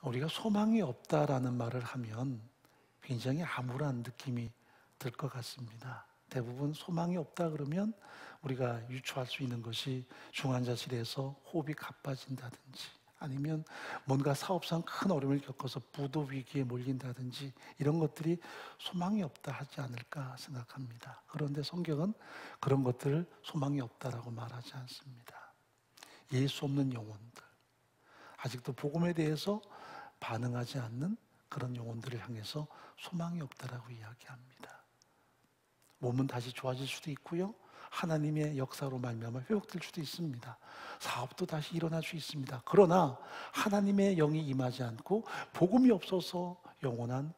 우리가 소망이 없다라는 말을 하면 굉장히 암울한 느낌이 들 것 같습니다. 대부분 소망이 없다 그러면 우리가 유추할 수 있는 것이 중환자실에서 호흡이 가빠진다든지, 아니면 뭔가 사업상 큰 어려움을 겪어서 부도 위기에 몰린다든지, 이런 것들이 소망이 없다 하지 않을까 생각합니다. 그런데 성경은 그런 것들을 소망이 없다라고 말하지 않습니다. 예수 없는 영혼들, 아직도 복음에 대해서 반응하지 않는 그런 영혼들을 향해서 소망이 없다라고 이야기합니다. 몸은 다시 좋아질 수도 있고요, 하나님의 역사로 말미암아 회복될 수도 있습니다. 사업도 다시 일어날 수 있습니다. 그러나 하나님의 영이 임하지 않고 복음이 없어서 영원한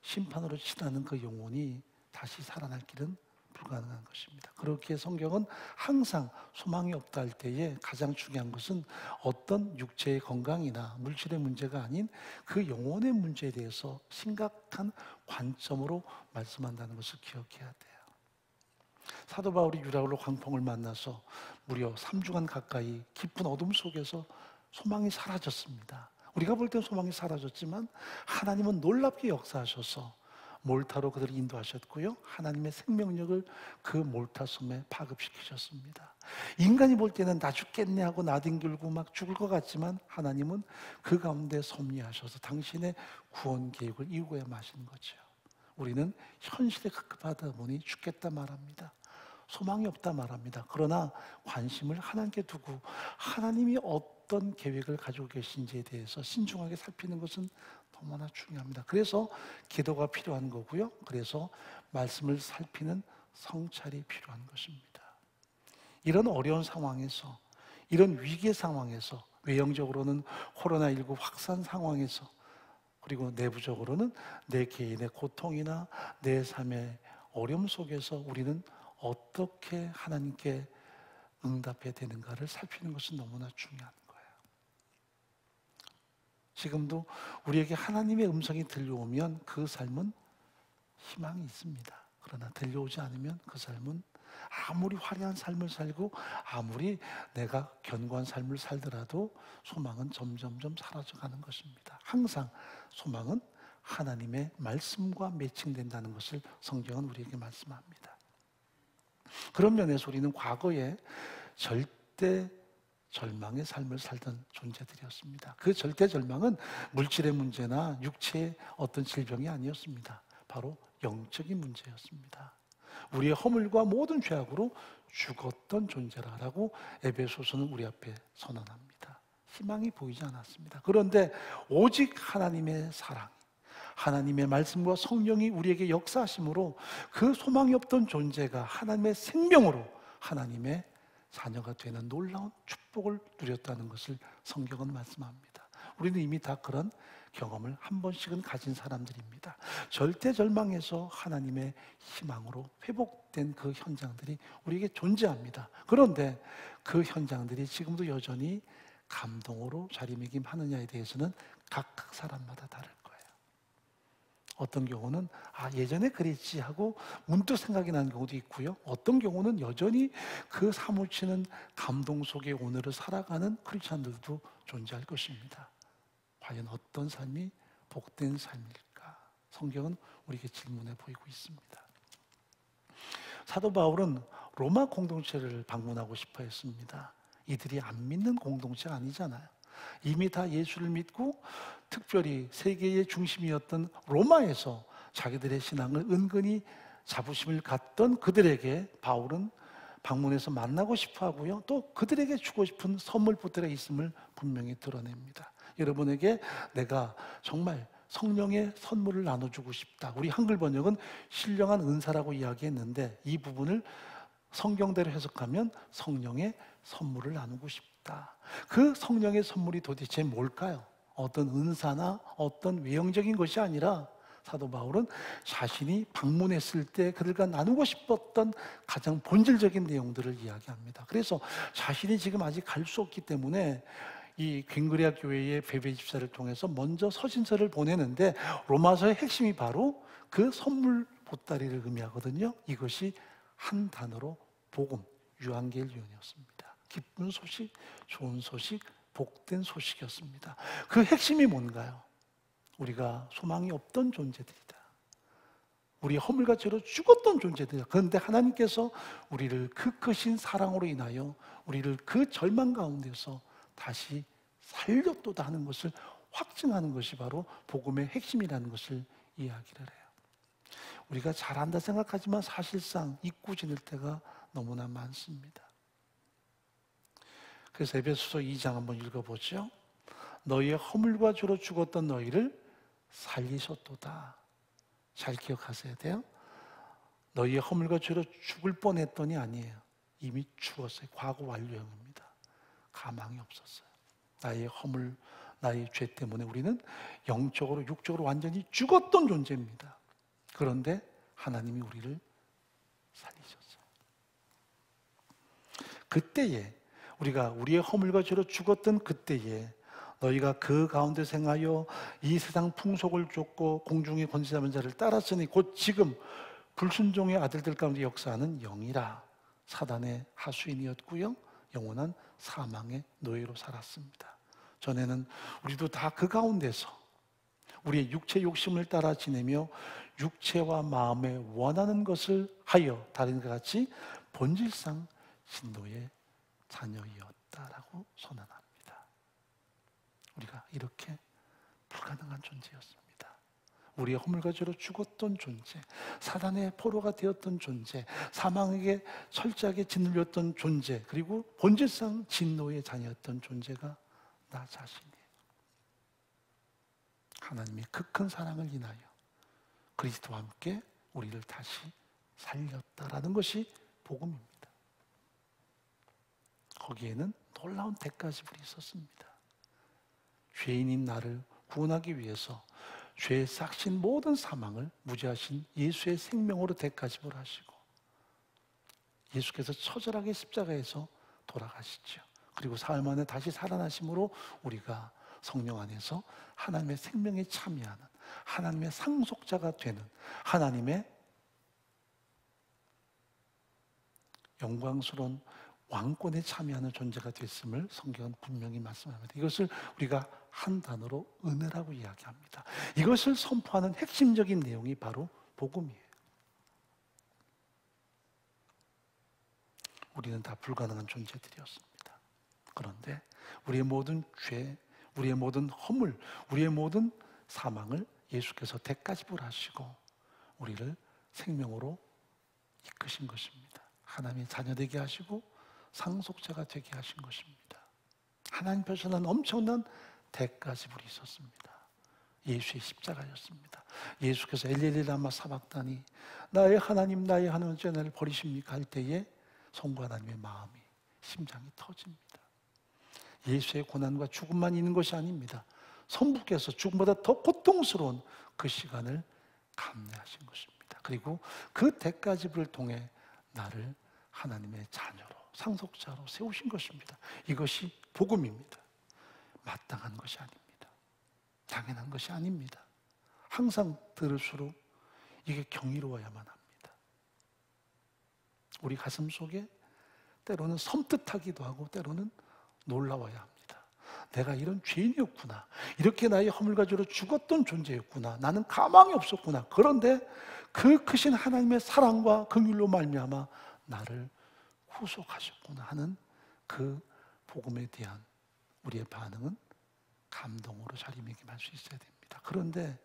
심판으로 치닫는 그 영혼이 다시 살아날 길은 불가능한 것입니다. 그렇게 성경은 항상 소망이 없다 할 때에 가장 중요한 것은 어떤 육체의 건강이나 물질의 문제가 아닌 그 영혼의 문제에 대해서 심각한 관점으로 말씀한다는 것을 기억해야 돼요. 사도 바울이 유라굴로 광풍을 만나서 무려 3주간 가까이 깊은 어둠 속에서 소망이 사라졌습니다. 우리가 볼 땐 소망이 사라졌지만 하나님은 놀랍게 역사하셔서 몰타로 그들을 인도하셨고요, 하나님의 생명력을 그 몰타섬에 파급시키셨습니다. 인간이 볼 때는 나 죽겠네 하고 나뒹굴고 막 죽을 것 같지만 하나님은 그 가운데 섭리하셔서 당신의 구원 계획을 이루고야 마시는 거죠. 우리는 현실에 급급하다 보니 죽겠다 말합니다. 소망이 없다 말합니다. 그러나 관심을 하나님께 두고 하나님이 어떤 계획을 가지고 계신지에 대해서 신중하게 살피는 것은 너무나 중요합니다. 그래서 기도가 필요한 거고요, 그래서 말씀을 살피는 성찰이 필요한 것입니다. 이런 어려운 상황에서, 이런 위기의 상황에서, 외형적으로는 코로나19 확산 상황에서, 그리고 내부적으로는 내 개인의 고통이나 내 삶의 어려움 속에서 우리는 어떻게 하나님께 응답해야 되는가를 살피는 것은 너무나 중요한 거예요. 지금도 우리에게 하나님의 음성이 들려오면 그 삶은 희망이 있습니다. 그러나 들려오지 않으면 그 삶은 아무리 화려한 삶을 살고 아무리 내가 견고한 삶을 살더라도 소망은 점점점 사라져가는 것입니다. 항상 소망은 하나님의 말씀과 매칭된다는 것을 성경은 우리에게 말씀합니다. 그런 면에서 우리는 과거에 절대 절망의 삶을 살던 존재들이었습니다. 그 절대 절망은 물질의 문제나 육체의 어떤 질병이 아니었습니다. 바로 영적인 문제였습니다. 우리의 허물과 모든 죄악으로 죽었던 존재라고 에베소서는 우리 앞에 선언합니다. 희망이 보이지 않았습니다. 그런데 오직 하나님의 사랑, 하나님의 말씀과 성령이 우리에게 역사하심으로 그 소망이 없던 존재가 하나님의 생명으로 하나님의 자녀가 되는 놀라운 축복을 누렸다는 것을 성경은 말씀합니다. 우리는 이미 다 그런 경험을 한 번씩은 가진 사람들입니다. 절대 절망에서 하나님의 희망으로 회복된 그 현장들이 우리에게 존재합니다. 그런데 그 현장들이 지금도 여전히 감동으로 자리매김하느냐에 대해서는 각 사람마다 다를 거예요. 어떤 경우는 예전에 그랬지 하고 문득 생각이 나는 경우도 있고요, 어떤 경우는 여전히 그 사무치는 감동 속에 오늘을 살아가는 크리스찬들도 존재할 것입니다. 과연 어떤 삶이 복된 삶일까? 성경은 우리에게 질문해 보이고 있습니다. 사도 바울은 로마 공동체를 방문하고 싶어 했습니다. 이들이 안 믿는 공동체가 아니잖아요. 이미 다 예수를 믿고 특별히 세계의 중심이었던 로마에서 자기들의 신앙을 은근히 자부심을 갖던 그들에게 바울은 방문해서 만나고 싶어 하고요, 또 그들에게 주고 싶은 선물 보태가 있음을 분명히 드러냅니다. 여러분에게 내가 정말 성령의 선물을 나눠주고 싶다. 우리 한글 번역은 신령한 은사라고 이야기했는데 이 부분을 성경대로 해석하면 성령의 선물을 나누고 싶다. 그 성령의 선물이 도대체 뭘까요? 어떤 은사나 어떤 외형적인 것이 아니라 사도 바울은 자신이 방문했을 때 그들과 나누고 싶었던 가장 본질적인 내용들을 이야기합니다. 그래서 자신이 지금 아직 갈 수 없기 때문에 이 괭그리아 교회의 베베 집사를 통해서 먼저 서신서를 보내는데 로마서의 핵심이 바로 그 선물 보따리를 의미하거든요. 이것이 한 단어로 복음, 유앙겔리온이었습니다. 기쁜 소식, 좋은 소식, 복된 소식이었습니다. 그 핵심이 뭔가요? 우리가 소망이 없던 존재들이다. 우리의 허물과 죄로 죽었던 존재들이다. 그런데 하나님께서 우리를 그 크신 사랑으로 인하여 우리를 그 절망 가운데서 다시 살렸도다 하는 것을 확증하는 것이 바로 복음의 핵심이라는 것을 이야기를 해요. 우리가 잘한다 생각하지만 사실상 잊고 지낼 때가 너무나 많습니다. 그래서 에베소서 2장 한번 읽어보죠. 너희의 허물과 죄로 죽었던 너희를 살리셨도다. 잘 기억하셔야 돼요. 너희의 허물과 죄로 죽을 뻔했더니 아니에요. 이미 죽었어요. 과거 완료형입니다. 가망이 없었어요. 나의 허물, 나의 죄 때문에 우리는 영적으로 육적으로 완전히 죽었던 존재입니다. 그런데 하나님이 우리를 살리셨어요. 그때에 우리가 우리의 허물과 죄로 죽었던 그때에 너희가 그 가운데 생하여 이 세상 풍속을 쫓고 공중의 권세자는 자를 따랐으니 곧 지금 불순종의 아들들 가운데 역사하는 영이라. 사단의 하수인이었고요, 영원한 사망의 노예로 살았습니다. 전에는 우리도 다 그 가운데서 우리의 육체 욕심을 따라 지내며 육체와 마음에 원하는 것을 하여 다른 것 같이 본질상 진노의 자녀였다라고 선언합니다. 우리가 이렇게 불가능한 존재였습니다. 우리의 허물과 죄로 죽었던 존재, 사단의 포로가 되었던 존재, 사망에게 철저하게 짓눌렸던 존재, 그리고 본질상 진노의 자녀였던 존재가 나 자신이에요. 하나님의 그 큰 사랑을 인하여 그리스도와 함께 우리를 다시 살렸다라는 것이 복음입니다. 거기에는 놀라운 대가지불이 있었습니다. 죄인인 나를 구원하기 위해서 죄에 싹신 모든 사망을 무죄하신 예수의 생명으로 대가지불하시고 예수께서 처절하게 십자가에서 돌아가시죠. 그리고 사흘 만에 다시 살아나심으로 우리가 성령 안에서 하나님의 생명에 참여하는, 하나님의 상속자가 되는, 하나님의 영광스러운 왕권에 참여하는 존재가 됐음을 성경은 분명히 말씀합니다. 이것을 우리가 한 단어로 은혜라고 이야기합니다. 이것을 선포하는 핵심적인 내용이 바로 복음이에요. 우리는 다 불가능한 존재들이었습니다. 그런데 우리의 모든 죄, 우리의 모든 허물, 우리의 모든 사망을 예수께서 대가지불하시고 우리를 생명으로 이끄신 것입니다. 하나님의 자녀 되게 하시고 상속자가 되게 하신 것입니다. 하나님께서는 엄청난 대가지불이 있었습니다. 예수의 십자가였습니다. 예수께서 엘리엘리 라마 사박다니 나의 하나님 어찌 나를 버리십니까 할 때에 성부 하나님의 마음이, 심장이 터집니다. 예수의 고난과 죽음만 있는 것이 아닙니다. 성부께서 죽음보다 더 고통스러운 그 시간을 감내하신 것입니다. 그리고 그 대가지불을 통해 나를 하나님의 자녀로, 상속자로 세우신 것입니다. 이것이 복음입니다. 마땅한 것이 아닙니다. 당연한 것이 아닙니다. 항상 들을수록 이게 경이로워야만 합니다. 우리 가슴 속에 때로는 섬뜩하기도 하고 때로는 놀라워야 합니다. 내가 이런 죄인이었구나. 이렇게 나의 허물과 죄로 죽었던 존재였구나. 나는 가망이 없었구나. 그런데 그 크신 하나님의 사랑과 긍휼로 말미암아 나를 구속하셨구나 하는 그 복음에 대한 우리의 반응은 감동으로 자리매김할 수 있어야 됩니다. 그런데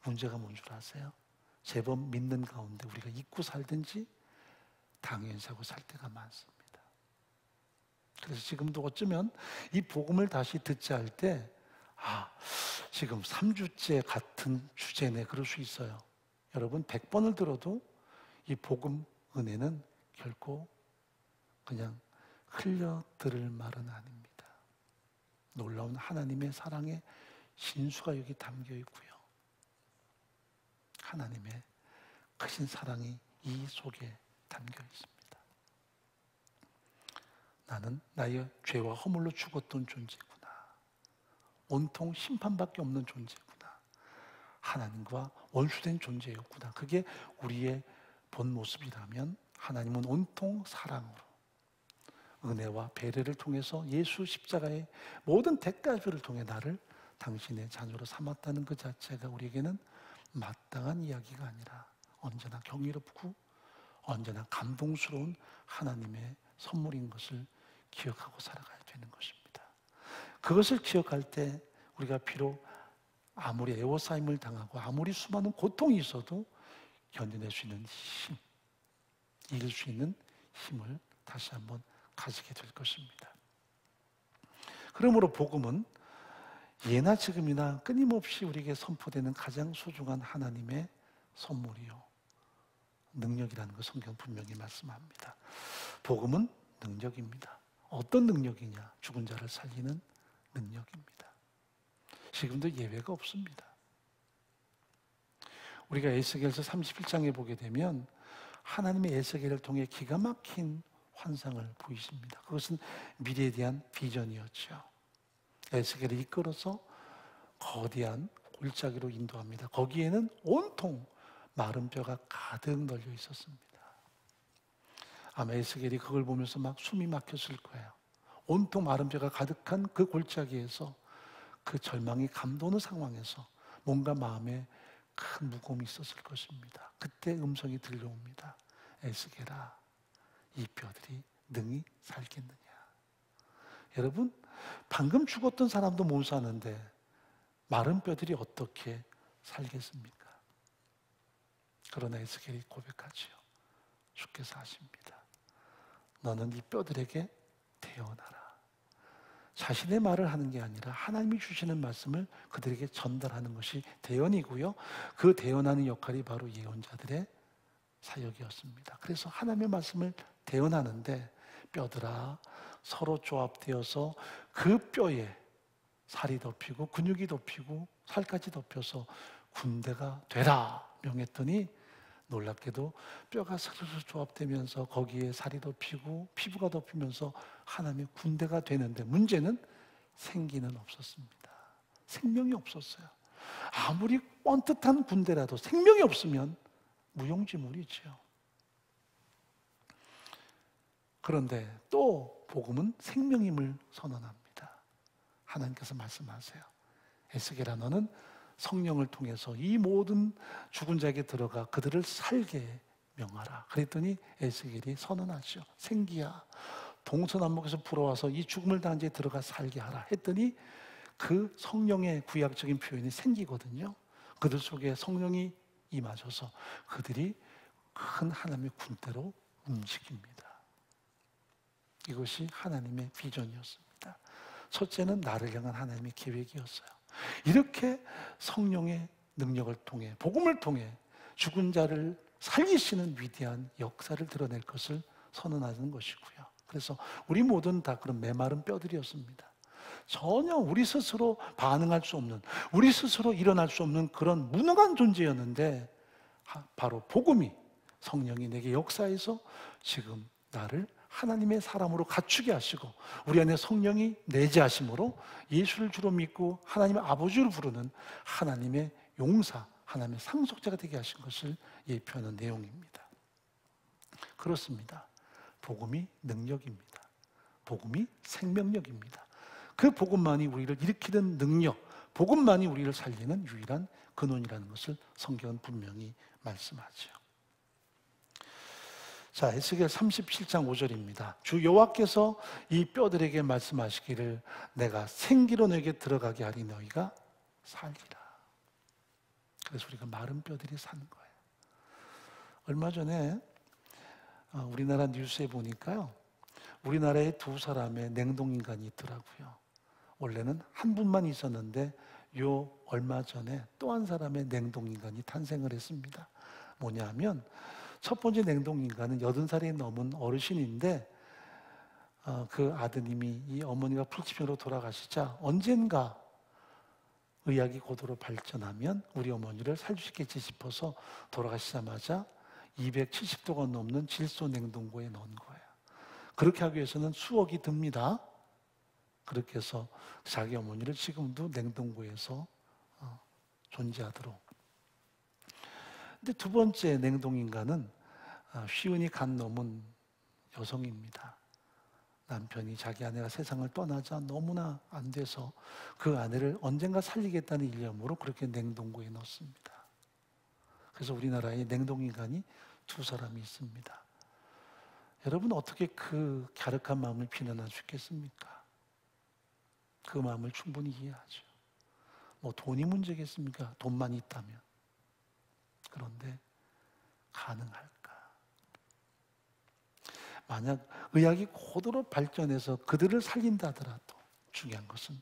문제가 뭔 줄 아세요? 제법 믿는 가운데 우리가 잊고 살든지 당연시하고 살 때가 많습니다. 그래서 지금도 어쩌면 이 복음을 다시 듣자 할 때 지금 3주째 같은 주제네 그럴 수 있어요. 여러분 100번을 들어도 이 복음 은혜는 결코 그냥 흘려 들을 말은 아닙니다. 놀라운 하나님의 사랑의 신수가 여기 담겨 있고요. 하나님의 크신 사랑이 이 속에 담겨 있습니다. 나는 나의 죄와 허물로 죽었던 존재구나. 온통 심판밖에 없는 존재구나. 하나님과 원수된 존재였구나. 그게 우리의 본 모습이라면 하나님은 온통 사랑으로 은혜와 배려를 통해서 예수 십자가의 모든 대가들을 통해 나를 당신의 자녀로 삼았다는 그 자체가 우리에게는 마땅한 이야기가 아니라 언제나 경이롭고 언제나 감동스러운 하나님의 선물인 것을 기억하고 살아가야 되는 것입니다. 그것을 기억할 때 우리가 비록 아무리 애워싸임을 당하고 아무리 수많은 고통이 있어도 견뎌낼 수 있는 힘, 이길 수 있는 힘을 다시 한번 가지게 될 것입니다. 그러므로 복음은 예나 지금이나 끊임없이 우리에게 선포되는 가장 소중한 하나님의 선물이요, 능력이라는 것 성경 분명히 말씀합니다. 복음은 능력입니다. 어떤 능력이냐? 죽은 자를 살리는 능력입니다. 지금도 예외가 없습니다. 우리가 에스겔서 31장에 보게 되면 하나님의 에스겔을 통해 기가 막힌 환상을 보이십니다. 그것은 미래에 대한 비전이었죠. 에스겔을 이끌어서 거대한 골짜기로 인도합니다. 거기에는 온통 마른 뼈가 가득 널려 있었습니다. 아마 에스겔이 그걸 보면서 막 숨이 막혔을 거예요. 온통 마른 뼈가 가득한 그 골짜기에서, 그 절망이 감도는 상황에서 뭔가 마음에 큰 무거움이 있었을 것입니다. 그때 음성이 들려옵니다. 에스겔아, 이 뼈들이 능히 살겠느냐. 여러분, 방금 죽었던 사람도 못 사는데 마른 뼈들이 어떻게 살겠습니까? 그러나 에스겔이 고백하지요. 주께서 하십니다. 너는 이 뼈들에게 태어나라. 자신의 말을 하는 게 아니라 하나님이 주시는 말씀을 그들에게 전달하는 것이 대언이고요. 그 대언하는 역할이 바로 예언자들의 사역이었습니다. 그래서 하나님의 말씀을 대언하는데, 뼈들아 서로 조합되어서 그 뼈에 살이 덮이고 근육이 덮이고 살까지 덮여서 군대가 되라 명했더니, 놀랍게도 뼈가 스르르 조합되면서 거기에 살이 덮이고 피부가 덮이면서 하나님의 군대가 되는데, 문제는 생기는 없었습니다. 생명이 없었어요. 아무리 뻔뜻한 군대라도 생명이 없으면 무용지물이지요. 그런데 또 복음은 생명임을 선언합니다. 하나님께서 말씀하세요. 에스겔아, 너는 성령을 통해서 이 모든 죽은 자에게 들어가 그들을 살게 명하라. 그랬더니 에스겔이 선언하죠. 생기야, 동서남북에서 불어와서 이 죽음을 당한 자에 들어가 살게 하라 했더니, 그 성령의 구약적인 표현이 생기거든요. 그들 속에 성령이 임하셔서 그들이 큰 하나님의 군대로 움직입니다. 이것이 하나님의 비전이었습니다. 첫째는 나를 향한 하나님의 계획이었어요. 이렇게 성령의 능력을 통해, 복음을 통해 죽은 자를 살리시는 위대한 역사를 드러낼 것을 선언하는 것이고요. 그래서 우리 모두는 다 그런 메마른 뼈들이었습니다. 전혀 우리 스스로 반응할 수 없는, 우리 스스로 일어날 수 없는 그런 무능한 존재였는데, 바로 복음이, 성령이 내게 역사해서 지금 나를 하나님의 사람으로 갖추게 하시고 우리 안에 성령이 내재하심으로 예수를 주로 믿고 하나님의 아버지로 부르는 하나님의 용사, 하나님의 상속자가 되게 하신 것을 예표하는 내용입니다. 그렇습니다. 복음이 능력입니다. 복음이 생명력입니다. 그 복음만이 우리를 일으키는 능력, 복음만이 우리를 살리는 유일한 근원이라는 것을 성경은 분명히 말씀하죠. 자, 에스겔 37장 5절입니다. 주 여호와께서 이 뼈들에게 말씀하시기를 내가 생기로 너에게 들어가게 하리 너희가 살리라. 그래서 우리가 마른 뼈들이 사는 거예요. 얼마 전에 우리나라 뉴스에 보니까요, 우리나라에 두 사람의 냉동인간이 있더라고요. 원래는 한 분만 있었는데 얼마 전에 또 한 사람의 냉동인간이 탄생을 했습니다. 뭐냐면, 첫 번째 냉동인간은 80살이 넘은 어르신인데, 그 아드님이 이 어머니가 불치병으로 돌아가시자 언젠가 의학이 고도로 발전하면 우리 어머니를 살릴 수 있겠지 싶어서 돌아가시자마자 270도가 넘는 질소 냉동고에 넣은 거예요. 그렇게 하기 위해서는 수억이 듭니다. 그렇게 해서 자기 어머니를 지금도 냉동고에서 존재하도록. 근데 두 번째 냉동인간은 휘은이 간 넘은 여성입니다. 남편이 자기 아내가 세상을 떠나자 너무나 안 돼서 그 아내를 언젠가 살리겠다는 일념으로 그렇게 냉동고에 넣습니다. 그래서 우리나라에 냉동인간이 2사람이 있습니다. 여러분 어떻게 그 갸륵한 마음을 비난할 수 있겠습니까? 그 마음을 충분히 이해하죠. 뭐 돈이 문제겠습니까? 돈만 있다면. 그런데 가능할까? 만약 의학이 고도로 발전해서 그들을 살린다 하더라도 중요한 것은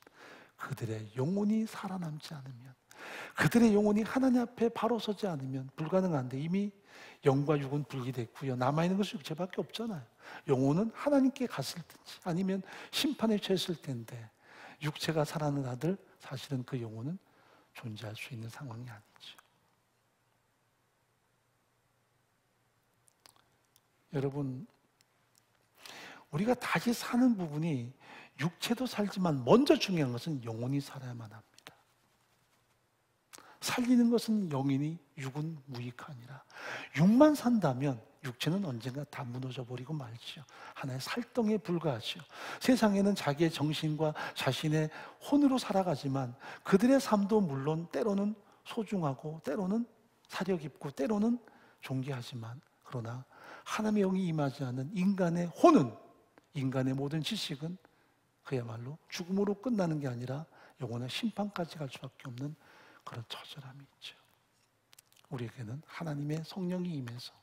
그들의 영혼이 살아남지 않으면, 그들의 영혼이 하나님 앞에 바로 서지 않으면 불가능한데, 이미 영과 육은 분리됐고요. 남아있는 것은 육체밖에 없잖아요. 영혼은 하나님께 갔을 텐지 아니면 심판에 처했을 텐데, 육체가 살아나들 사실은 그 영혼은 존재할 수 있는 상황이 아니죠. 여러분, 우리가 다시 사는 부분이 육체도 살지만 먼저 중요한 것은 영혼이 살아야만 합니다. 살리는 것은 영이니 육은 무익하니라. 육만 산다면 육체는 언젠가 다 무너져 버리고 말지요. 하나의 살덩이에 불과하지요. 세상에는 자기의 정신과 자신의 혼으로 살아가지만 그들의 삶도 물론 때로는 소중하고 때로는 사려 깊고 때로는 존귀하지만, 그러나 하나님의 영이 임하지 않는 인간의 혼은, 인간의 모든 지식은 그야말로 죽음으로 끝나는 게 아니라 영원한 심판까지 갈 수밖에 없는 그런 처절함이 있죠. 우리에게는 하나님의 성령이 임해서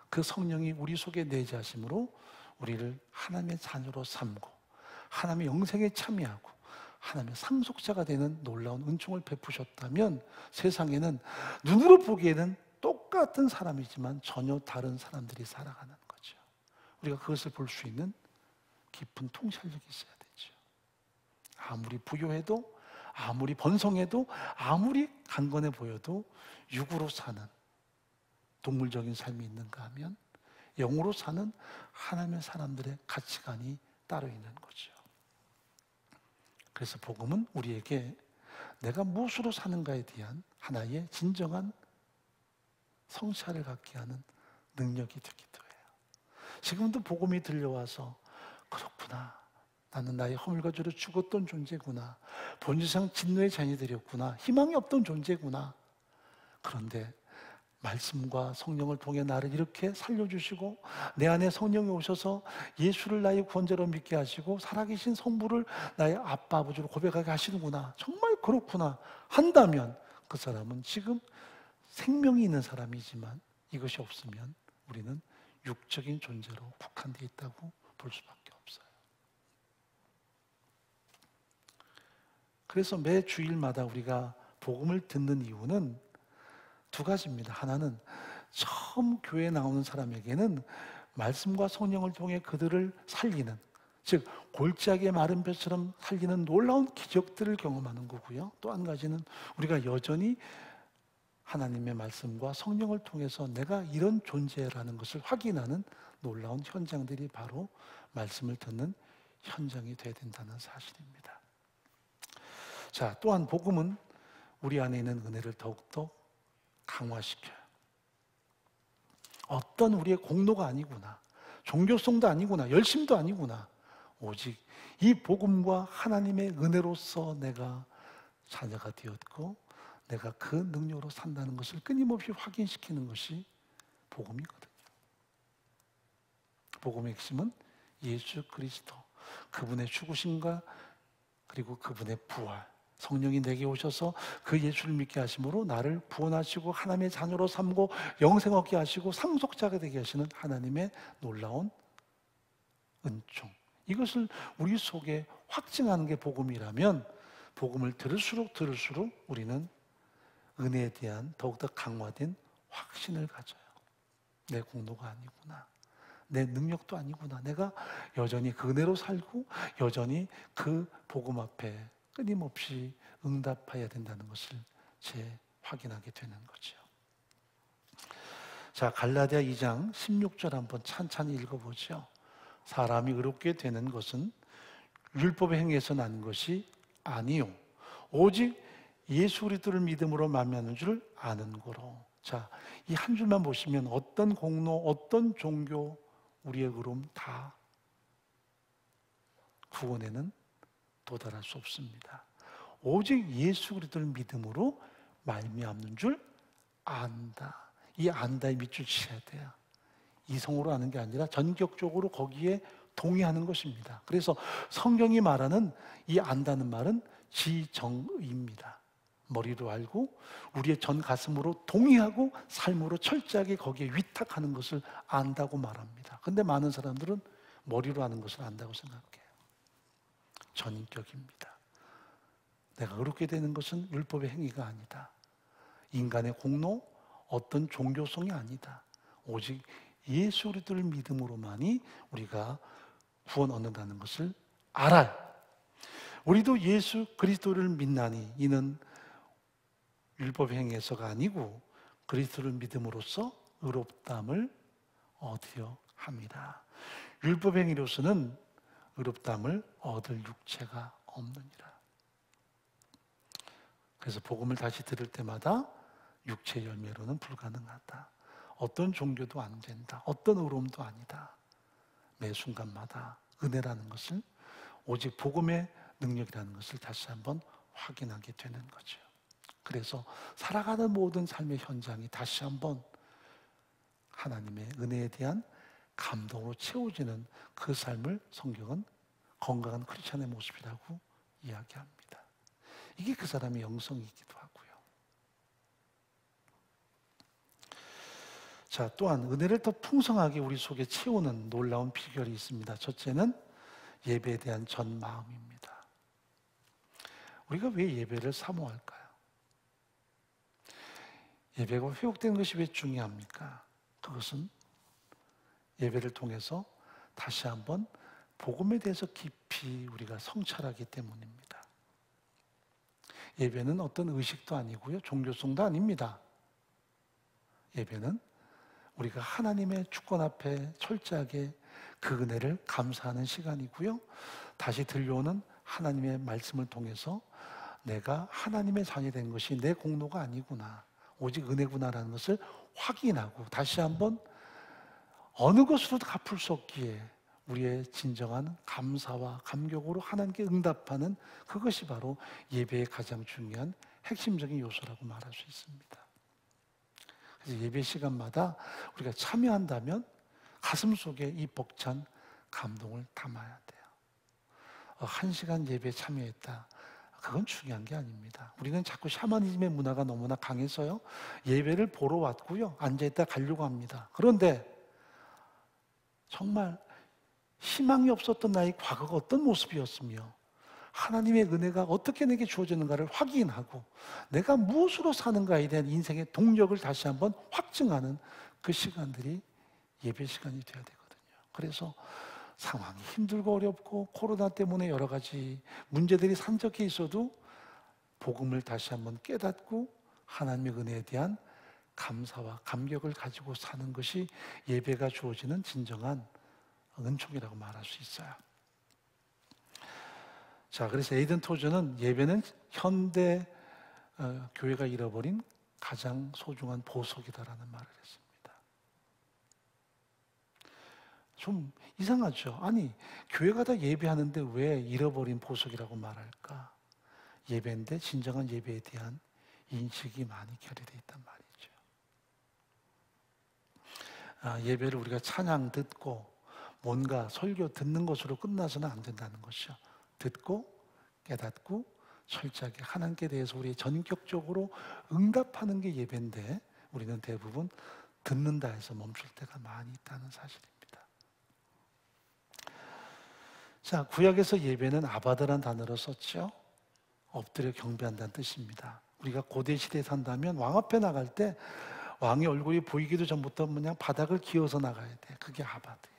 그 성령이 우리 속에 내재하심으로 우리를 하나님의 자녀로 삼고 하나님의 영생에 참여하고 하나님의 상속자가 되는 놀라운 은총을 베푸셨다면, 세상에는 눈으로 보기에는 똑같은 사람이지만 전혀 다른 사람들이 살아가는 거죠. 우리가 그것을 볼 수 있는 깊은 통찰력이 있어야 되죠. 아무리 부유해도, 아무리 번성해도, 아무리 강건해 보여도 육으로 사는 동물적인 삶이 있는가 하면 영으로 사는 하나님의 사람들의 가치관이 따로 있는 거죠. 그래서 복음은 우리에게 내가 무엇으로 사는가에 대한 하나의 진정한 성찰을 갖게 하는 능력이 되기도 해요. 지금도 복음이 들려와서 그렇구나, 나는 나의 허물과 죄로 죽었던 존재구나, 본질상 진노의 자녀이 되었구나, 희망이 없던 존재구나. 그런데 말씀과 성령을 통해 나를 이렇게 살려주시고 내 안에 성령이 오셔서 예수를 나의 구원자로 믿게 하시고 살아계신 성부를 나의 아빠 아버지로 고백하게 하시는구나, 정말 그렇구나 한다면 그 사람은 지금 생명이 있는 사람이지만 이것이 없으면 우리는 육적인 존재로 국한되어 있다고 볼 수밖에 없어요. 그래서 매 주일마다 우리가 복음을 듣는 이유는 2가지입니다. 하나는 처음 교회에 나오는 사람에게는 말씀과 성령을 통해 그들을 살리는, 즉 골짜기의 마른 벼처럼 살리는 놀라운 기적들을 경험하는 거고요. 또 한 가지는 우리가 여전히 하나님의 말씀과 성령을 통해서 내가 이런 존재라는 것을 확인하는 놀라운 현장들이 바로 말씀을 듣는 현장이 되어야 된다는 사실입니다. 자, 또한 복음은 우리 안에 있는 은혜를 더욱더 강화시켜요. 어떤 우리의 공로가 아니구나, 종교성도 아니구나, 열심도 아니구나, 오직 이 복음과 하나님의 은혜로서 내가 자녀가 되었고 내가 그 능력으로 산다는 것을 끊임없이 확인시키는 것이 복음이거든요. 복음의 핵심은 예수 그리스도, 그분의 죽으심과 그리고 그분의 부활, 성령이 내게 오셔서 그 예수를 믿게 하심으로 나를 구원하시고 하나님의 자녀로 삼고 영생 얻게 하시고 상속자가 되게 하시는 하나님의 놀라운 은총, 이것을 우리 속에 확증하는 게 복음이라면, 복음을 들을수록 우리는 은혜에 대한 더욱더 강화된 확신을 가져요. 내 공로가 아니구나, 내 능력도 아니구나, 내가 여전히 그 은혜로 살고 여전히 그 복음 앞에 끊임없이 응답해야 된다는 것을 확인하게 되는 거죠. 자, 갈라디아 2장 16절 한번 찬찬히 읽어보죠. 사람이 의롭게 되는 것은 율법의 행위에서 난 것이 아니요 오직 예수 그리스도를 믿음으로 말미암는 줄 아는 거로. 자, 이 한 줄만 보시면 어떤 공로, 어떤 종교, 우리의 의로움 다 구원에는 도달할 수 없습니다. 오직 예수 그리스도를 믿음으로 말미암는 줄 안다. 이 안다에 밑줄 치셔야 돼요. 이성으로 아는 게 아니라 전격적으로 거기에 동의하는 것입니다. 그래서 성경이 말하는 이 안다는 말은 지정의입니다. 머리로 알고 우리의 전 가슴으로 동의하고 삶으로 철저하게 거기에 위탁하는 것을 안다고 말합니다. 그런데 많은 사람들은 머리로 아는 것을 안다고 생각해요. 전인격입니다. 내가 의롭게 되는 것은 율법의 행위가 아니다. 인간의 공로, 어떤 종교성이 아니다. 오직 예수 그리스도를 믿음으로만이 우리가 구원 얻는다는 것을 알아요. 우리도 예수 그리스도를 믿나니 이는 율법 행위에서가 아니고 그리스도를 믿음으로써 의롭다함을 얻으려 합니다. 율법 행위로서는 의롭다함을 얻을 육체가 없느니라. 그래서 복음을 다시 들을 때마다 육체 열매로는 불가능하다. 어떤 종교도 안 된다. 어떤 의로움도 아니다. 매 순간마다 은혜라는 것을, 오직 복음의 능력이라는 것을 다시 한번 확인하게 되는 거죠. 그래서 살아가는 모든 삶의 현장이 다시 한번 하나님의 은혜에 대한 감동으로 채워지는 그 삶을 성경은 건강한 크리스찬의 모습이라고 이야기합니다. 이게 그 사람의 영성이기도 하고요. 자, 또한 은혜를 더 풍성하게 우리 속에 채우는 놀라운 비결이 있습니다. 첫째는 예배에 대한 전 마음입니다. 우리가 왜 예배를 사모할까요? 예배가 회복되는 것이 왜 중요합니까? 그것은 예배를 통해서 다시 한번 복음에 대해서 깊이 우리가 성찰하기 때문입니다. 예배는 어떤 의식도 아니고요, 종교성도 아닙니다. 예배는 우리가 하나님의 주권 앞에 철저하게 그 은혜를 감사하는 시간이고요, 다시 들려오는 하나님의 말씀을 통해서 내가 하나님의 자녀이 된 것이 내 공로가 아니구나, 오직 은혜구나라는 것을 확인하고 다시 한번 어느 것으로도 갚을 수 없기에 우리의 진정한 감사와 감격으로 하나님께 응답하는 그것이 바로 예배의 가장 중요한 핵심적인 요소라고 말할 수 있습니다. 그래서 예배 시간마다 우리가 참여한다면 가슴 속에 이 벅찬 감동을 담아야 돼요. 1시간 예배에 참여했다. 그건 중요한 게 아닙니다. 우리는 자꾸 샤머니즘의 문화가 너무나 강해서요, 예배를 보러 왔고요, 앉아있다 가려고 합니다. 그런데 정말 희망이 없었던 나의 과거가 어떤 모습이었으며 하나님의 은혜가 어떻게 내게 주어지는가를 확인하고 내가 무엇으로 사는가에 대한 인생의 동력을 다시 한번 확증하는 그 시간들이 예배 시간이 되어야 되거든요. 그래서 상황이 힘들고 어렵고 코로나 때문에 여러 가지 문제들이 산적해 있어도 복음을 다시 한번 깨닫고 하나님의 은혜에 대한 감사와 감격을 가지고 사는 것이 예배가 주어지는 진정한 은총이라고 말할 수 있어요. 자, 그래서 에이든 토저는 예배는 현대 교회가 잃어버린 가장 소중한 보석이다라는 말을 했습니다. 좀 이상하죠? 아니, 교회가 다 예배하는데 왜 잃어버린 보석이라고 말할까? 예배인데 진정한 예배에 대한 인식이 많이 결여되어 있단 말이죠. 예배를 우리가 찬양 듣고 뭔가 설교 듣는 것으로 끝나서는 안 된다는 것이죠. 듣고 깨닫고 철저하게 하나님께 대해서 우리 전격적으로 응답하는 게 예배인데 우리는 대부분 듣는다 해서 멈출 때가 많이 있다는 사실입니다. 자, 구약에서 예배는 아바다라는 단어로 썼죠. 엎드려 경배한다는 뜻입니다. 우리가 고대 시대에 산다면 왕 앞에 나갈 때 왕의 얼굴이 보이기도 전부터 그냥 바닥을 기어서 나가야 돼. 그게 아바다예요.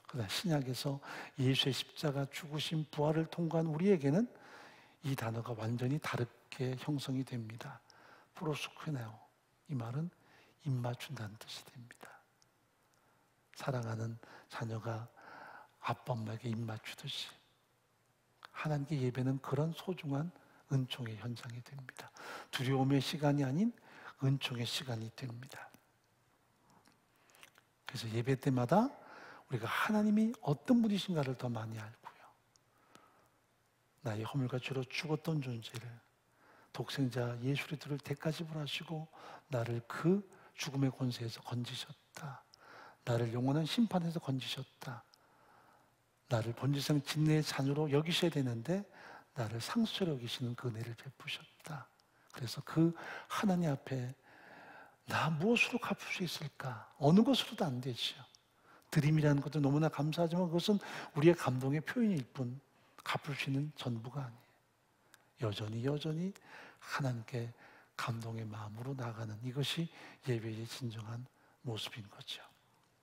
그러나 신약에서 예수의 십자가 죽으심 부활을 통과한 우리에게는 이 단어가 완전히 다르게 형성이 됩니다. 프로스쿠네오, 이 말은 입맞춘다는 뜻이 됩니다. 사랑하는 자녀가 아빠 엄마에게 입맞추듯이 하나님께 예배는 그런 소중한 은총의 현장이 됩니다. 두려움의 시간이 아닌 은총의 시간이 됩니다. 그래서 예배 때마다 우리가 하나님이 어떤 분이신가를 더 많이 알고요. 나의 허물과 죄로 죽었던 존재를 독생자 예수 그리스도를 대가지불하시고 나를 그 죽음의 권세에서 건지셨다. 나를 영원한 심판에서 건지셨다. 나를 본질상 진리의 자녀로 여기셔야 되는데 나를 상수로 여기시는 그 은혜를 베푸셨다. 그래서 그 하나님 앞에 나 무엇으로 갚을 수 있을까? 어느 것으로도 안 되죠. 드림이라는 것도 너무나 감사하지만 그것은 우리의 감동의 표현일 뿐 갚을 수 있는 전부가 아니에요. 여전히 하나님께 감동의 마음으로 나가는 이것이 예배의 진정한 모습인 거죠.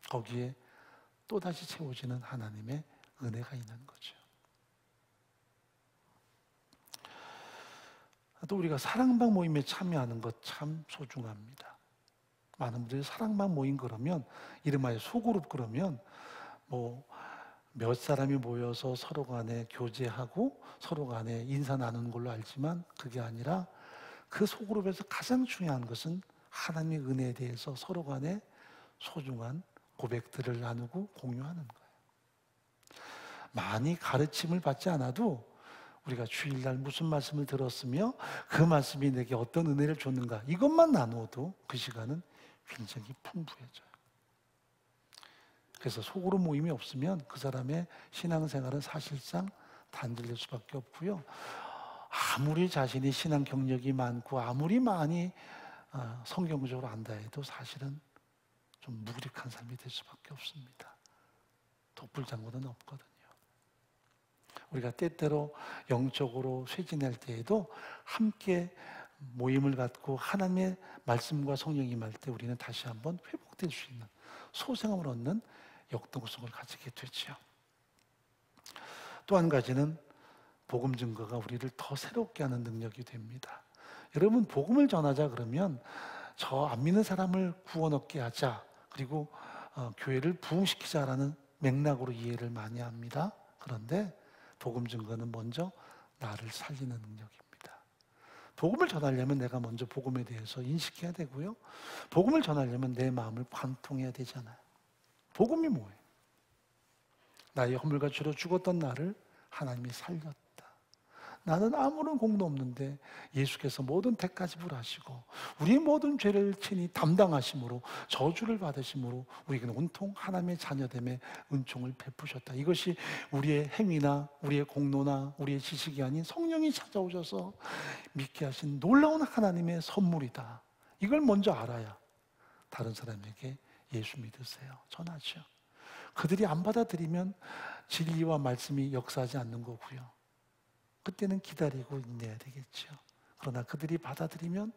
거기에 또다시 채워지는 하나님의 은혜가 있는 거죠. 또 우리가 사랑방 모임에 참여하는 것 참 소중합니다. 많은 분들이 사랑방 모임 그러면 이름하여 소그룹 그러면 뭐 몇 사람이 모여서 서로 간에 교제하고 서로 간에 인사 나누는 걸로 알지만 그게 아니라 그 소그룹에서 가장 중요한 것은 하나님의 은혜에 대해서 서로 간에 소중한 고백들을 나누고 공유하는 거예요. 많이 가르침을 받지 않아도 우리가 주일날 무슨 말씀을 들었으며 그 말씀이 내게 어떤 은혜를 줬는가 이것만 나누어도 그 시간은 굉장히 풍부해져요. 그래서 소그룹 모임이 없으면 그 사람의 신앙생활은 사실상 단절될 수밖에 없고요. 아무리 자신이 신앙 경력이 많고 아무리 많이 성경적으로 안다 해도 사실은 좀 무기력한 삶이 될 수밖에 없습니다. 독불장군은 없거든요. 우리가 때때로 영적으로 쇠진할 때에도 함께 모임을 갖고 하나님의 말씀과 성령이 임할 때 우리는 다시 한번 회복될 수 있는 소생함을 얻는 역동성을 가지게 되죠. 또 한 가지는 복음 증거가 우리를 더 새롭게 하는 능력이 됩니다. 여러분 복음을 전하자 그러면 저 안 믿는 사람을 구원 얻게 하자 그리고 교회를 부흥시키자라는 맥락으로 이해를 많이 합니다. 그런데 복음 증거는 먼저 나를 살리는 능력입니다. 복음을 전하려면 내가 먼저 복음에 대해서 인식해야 되고요. 복음을 전하려면 내 마음을 관통해야 되잖아요. 복음이 뭐예요? 나의 허물과 죄로 죽었던 나를 하나님이 살렸다. 나는 아무런 공도 없는데 예수께서 모든 대가 지불하시고 우리의 모든 죄를 친히 담당하심으로 저주를 받으심으로 우리에게는 온통 하나님의 자녀됨의 은총을 베푸셨다. 이것이 우리의 행위나 우리의 공로나 우리의 지식이 아닌 성령이 찾아오셔서 믿게 하신 놀라운 하나님의 선물이다. 이걸 먼저 알아야 다른 사람에게 예수 믿으세요 전하죠. 그들이 안 받아들이면 진리와 말씀이 역사하지 않는 거고요. 그때는 기다리고 인내해야 되겠죠. 그러나 그들이 받아들이면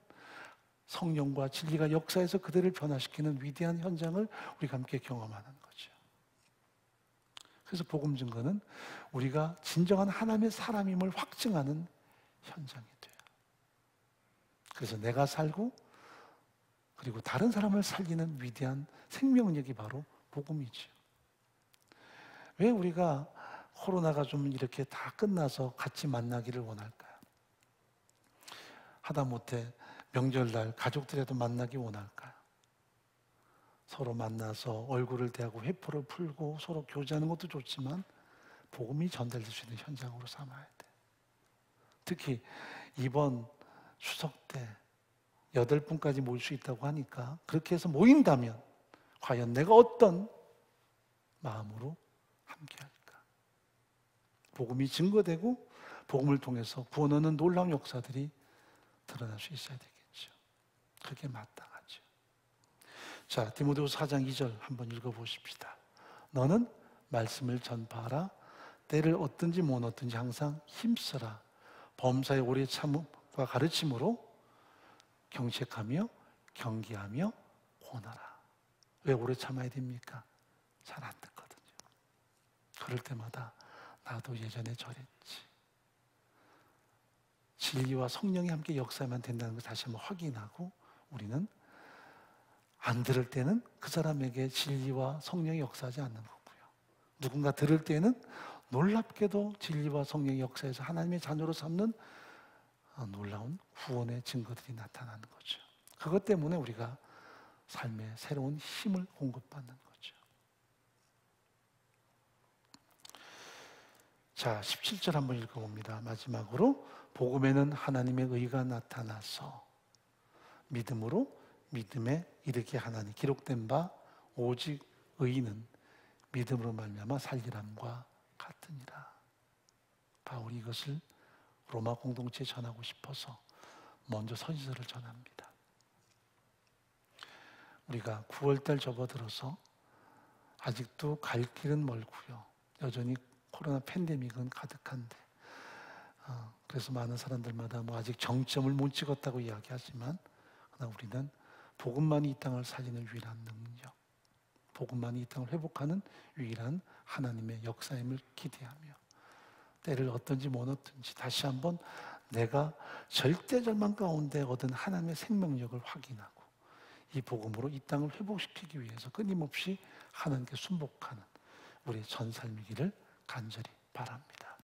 성령과 진리가 역사해서 그들을 변화시키는 위대한 현장을 우리가 함께 경험하는 거죠. 그래서 복음 증거는 우리가 진정한 하나님의 사람임을 확증하는 현장이 돼요. 그래서 내가 살고 그리고 다른 사람을 살리는 위대한 생명력이 바로 복음이죠. 왜 우리가 코로나가 좀 이렇게 다 끝나서 같이 만나기를 원할까요? 하다못해 명절날 가족들에도 만나기 원할까요? 서로 만나서 얼굴을 대하고 회포를 풀고 서로 교제하는 것도 좋지만 복음이 전달될 수 있는 현장으로 삼아야 돼. 특히 이번 추석 때 8분까지 모일 수 있다고 하니까 그렇게 해서 모인다면 과연 내가 어떤 마음으로 함께 할까? 복음이 증거되고 복음을 통해서 구원 얻는 놀라운 역사들이 드러날 수 있어야 되겠죠. 그게 마땅하죠. 자, 디모데후서 4장 2절 한번 읽어보십시다. 너는 말씀을 전파하라. 때를 얻든지 못 얻든지 항상 힘쓰라. 범사의 오래 참음과 가르침으로 경책하며 경계하며 권하라. 왜 오래 참아야 됩니까? 잘 안 듣거든요. 그럴 때마다 나도 예전에 저랬지. 진리와 성령이 함께 역사하면 된다는 걸 다시 한번 확인하고 우리는 안 들을 때는 그 사람에게 진리와 성령이 역사하지 않는 거고요. 누군가 들을 때는 놀랍게도 진리와 성령의 역사에서 하나님의 자녀로 삼는 놀라운 구원의 증거들이 나타나는 거죠. 그것 때문에 우리가 삶에 새로운 힘을 공급받는 거죠. 자, 17절 한번 읽어봅니다. 마지막으로 복음에는 하나님의 의가 나타나서 믿음으로 믿음에 이르게 하나니 기록된 바 오직 의인은 믿음으로 말미암아 살리람과 같으니라. 바울이 이것을 로마 공동체에 전하고 싶어서 먼저 서지서를 전합니다. 우리가 9월달 접어들어서 아직도 갈 길은 멀고요. 여전히 코로나 팬데믹은 가득한데 그래서 많은 사람들마다 아직 정점을 못 찍었다고 이야기하지만 그러나 우리는 복음만이 이 땅을 살리는 유일한 능력, 복음만이 이 땅을 회복하는 유일한 하나님의 역사임을 기대하며 때를 얻든지 못 얻든지 다시 한번 내가 절대 절망 가운데 얻은 하나님의 생명력을 확인하고 이 복음으로 이 땅을 회복시키기 위해서 끊임없이 하나님께 순복하는 우리의 전 삶이기를 간절히 바랍니다.